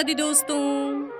माता दी दोस्तों,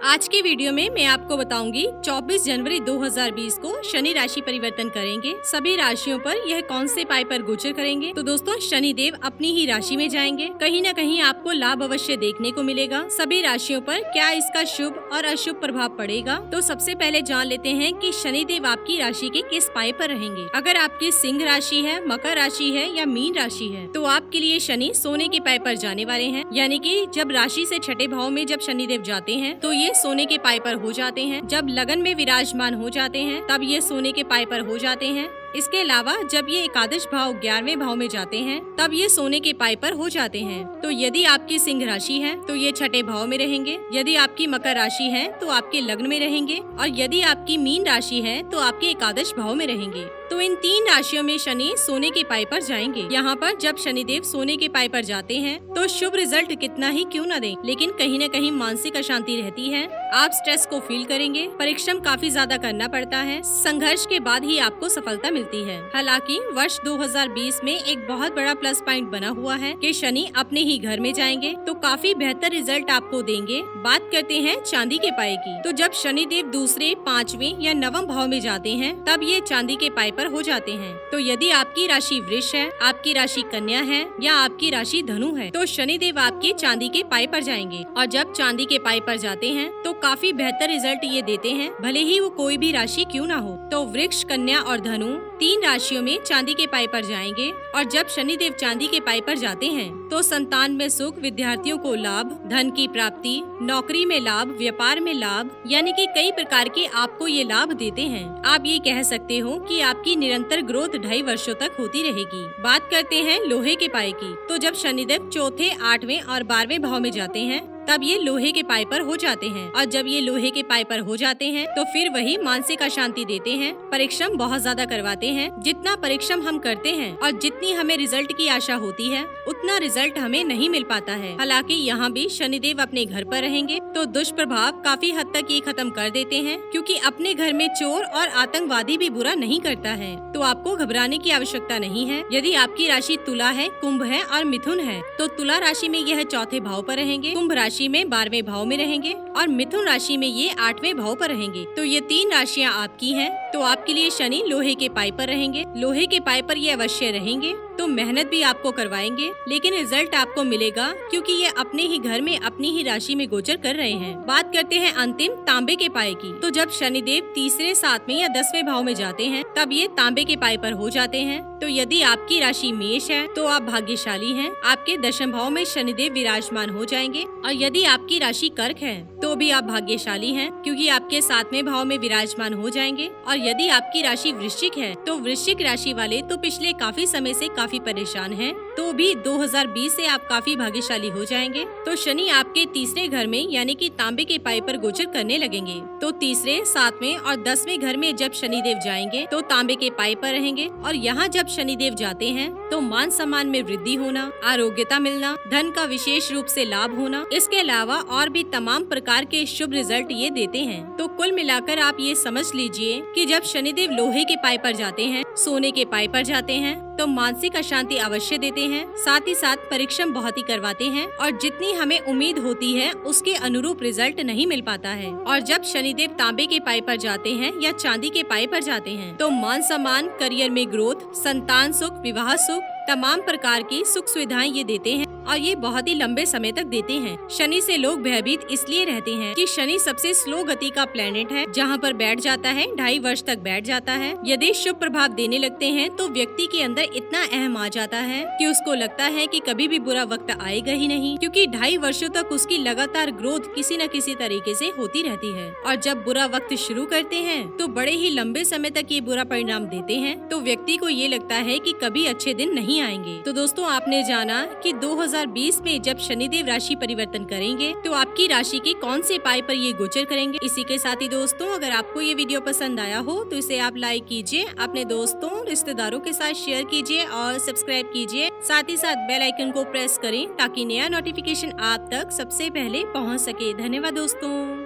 आज की वीडियो में मैं आपको बताऊंगी 24 जनवरी 2020 को शनि राशि परिवर्तन करेंगे। सभी राशियों पर यह कौन से पाई पर गोचर करेंगे। तो दोस्तों, शनि देव अपनी ही राशि में जाएंगे। कहीं न कहीं आपको लाभ अवश्य देखने को मिलेगा। सभी राशियों पर क्या इसका शुभ और अशुभ प्रभाव पड़ेगा। तो सबसे पहले जान लेते हैं कि शनि देव आपकी राशि के किस पाई पर रहेंगे। अगर आपकी सिंह राशि है, मकर राशि है या मीन राशि है तो आपके लिए शनि सोने के पाई पर जाने वाले हैं। यानी कि जब राशि से छठे भाव में जब शनि देव जाते हैं तो ये सोने के पाई पर हो जाते हैं। जब लगन में विराजमान हो जाते हैं तब ये सोने के पाई पर हो जाते हैं। इसके अलावा जब ये एकादश भाव 11वें भाव में जाते हैं तब ये सोने के पाई पर हो जाते हैं। तो यदि आपकी सिंह राशि है तो ये छठे भाव में रहेंगे। यदि आपकी मकर राशि है तो आपके लग्न में रहेंगे और यदि आपकी मीन राशि है तो आपके एकादश भाव में रहेंगे। तो इन तीन राशियों में शनि सोने के पाई पर जाएंगे। यहाँ पर जब शनिदेव सोने के पाई पर जाते हैं तो शुभ रिजल्ट कितना ही क्यों न दें, लेकिन कहीं न कहीं मानसिक अशांति रहती है। आप स्ट्रेस को फील करेंगे, परिश्रम काफी ज्यादा करना पड़ता है। संघर्ष के बाद ही आपको सफलता मिलती है। हालांकि वर्ष 2020 में एक बहुत बड़ा प्लस पॉइंट बना हुआ है कि शनि अपने ही घर में जाएंगे तो काफी बेहतर रिजल्ट आपको देंगे। बात करते हैं चांदी के पाई की। तो जब शनिदेव दूसरे, पांचवें या नवम भाव में जाते हैं तब ये चांदी के पाई पर हो जाते हैं। तो यदि आपकी राशि वृष है, आपकी राशि कन्या है या आपकी राशि धनु है तो शनिदेव आपके चांदी के पाई पर जाएंगे। और जब चांदी के पाई पर जाते हैं तो काफी बेहतर रिजल्ट ये देते हैं, भले ही वो कोई भी राशि क्यों ना हो। तो वृक्ष, कन्या और धनु तीन राशियों में चांदी के पाई पर जाएंगे। और जब शनिदेव चांदी के पाई पर जाते हैं तो संतान में सुख, विद्यार्थियों को लाभ, धन की प्राप्ति, नौकरी में लाभ, व्यापार में लाभ, यानी कि कई प्रकार के आपको ये लाभ देते हैं। आप ये कह सकते हो कि आपकी निरंतर ग्रोथ 2.5 वर्षों तक होती रहेगी। बात करते हैं लोहे के पाई की। तो जब शनिदेव चौथे, 8वें और 12वें भाव में जाते हैं तब ये लोहे के पाई पर हो जाते हैं। और जब ये लोहे के पाई पर हो जाते हैं तो फिर वही मानसिक अशांति देते हैं, परिश्रम बहुत ज्यादा करवाते हैं। जितना परिश्रम हम करते हैं और जितनी हमें रिजल्ट की आशा होती है उतना रिजल्ट हमें नहीं मिल पाता है। हालांकि यहाँ भी शनिदेव अपने घर पर रहेंगे तो दुष्प्रभाव काफी हद तक ये खत्म कर देते हैं, क्योंकि अपने घर में चोर और आतंकवादी भी बुरा नहीं करता है। तो आपको घबराने की आवश्यकता नहीं है। यदि आपकी राशि तुला है, कुंभ है और मिथुन है तो तुला राशि में यह चौथे भाव पर रहेंगे, कुंभ राशि में 12वें भाव में रहेंगे और मिथुन राशि में ये 8वें भाव पर रहेंगे। तो ये तीन राशियां आपकी हैं। तो आपके लिए शनि लोहे के पाई पर रहेंगे। लोहे के पाई पर ये अवश्य रहेंगे। तो मेहनत भी आपको करवाएंगे लेकिन रिजल्ट आपको मिलेगा, क्योंकि ये अपने ही घर में अपनी ही राशि में गोचर कर रहे हैं। बात करते हैं अंतिम तांबे के पाई की। तो जब शनिदेव तीसरे, 7वें या 10वें भाव में जाते हैं तब ये तांबे के पाई पर हो जाते हैं। तो यदि आपकी राशि मेष है तो आप भाग्यशाली हैं। आपके दशम भाव में शनिदेव विराजमान हो जाएंगे। और यदि आपकी राशि कर्क है तो भी आप भाग्यशाली हैं, क्योंकि आपके 7वें भाव में विराजमान हो जाएंगे। और यदि आपकी राशि वृश्चिक है तो वृश्चिक राशि वाले तो पिछले काफी समय से काफी परेशान हैं, तो भी 2020 से आप काफी भाग्यशाली हो जाएंगे। तो शनि आपके तीसरे घर में यानी कि तांबे के पाई पर गोचर करने लगेंगे। तो तीसरे, 7वें और 10वें घर में जब शनिदेव जाएंगे तो तांबे के पाई पर रहेंगे। और यहाँ जब शनिदेव जाते हैं तो मान सम्मान में वृद्धि होना, आरोग्यता मिलना, धन का विशेष रूप से लाभ होना, इसके अलावा और भी तमाम प्रकार के शुभ रिजल्ट ये देते हैं। तो कुल मिलाकर आप ये समझ लीजिए कि जब शनिदेव लोहे के पाई पर जाते हैं, सोने के पाई पर जाते हैं तो मानसिक अशांति अवश्य देते हैं, साथ ही साथ परिश्रम बहुत ही करवाते हैं और जितनी हमें उम्मीद होती है उसके अनुरूप रिजल्ट नहीं मिल पाता है। और जब शनिदेव तांबे के पाई पर जाते हैं या चांदी के पाई पर जाते हैं तो मान सम्मान, करियर में ग्रोथ, संतान सुख, विवाह सुख, तमाम प्रकार की सुख सुविधाएं ये देते हैं और ये बहुत ही लंबे समय तक देते हैं। शनि से लोग भयभीत इसलिए रहते हैं कि शनि सबसे स्लो गति का प्लेनेट है, जहाँ पर बैठ जाता है 2.5 वर्ष तक बैठ जाता है। यदि शुभ प्रभाव देने लगते हैं तो व्यक्ति के अंदर इतना अहम आ जाता है कि उसको लगता है कि कभी भी बुरा वक्त आएगा ही नहीं, क्योंकि 2.5 वर्षों तक उसकी लगातार ग्रोथ किसी न किसी तरीके से होती रहती है। और जब बुरा वक्त शुरू करते हैं तो बड़े ही लंबे समय तक ये बुरा परिणाम देते हैं। तो व्यक्ति को ये लगता है कि कभी अच्छे दिन नहीं आएंगे। तो दोस्तों, आपने जाना कि 2020 में जब शनिदेव राशि परिवर्तन करेंगे तो आपकी राशि के कौन से पाई पर ये गोचर करेंगे। इसी के साथ ही दोस्तों, अगर आपको ये वीडियो पसंद आया हो तो इसे आप लाइक कीजिए, अपने दोस्तों, रिश्तेदारों के साथ शेयर कीजिए और सब्सक्राइब कीजिए। साथ ही साथ बेल आइकन को प्रेस करें ताकि नया नोटिफिकेशन आप तक सबसे पहले पहुंच सके। धन्यवाद दोस्तों।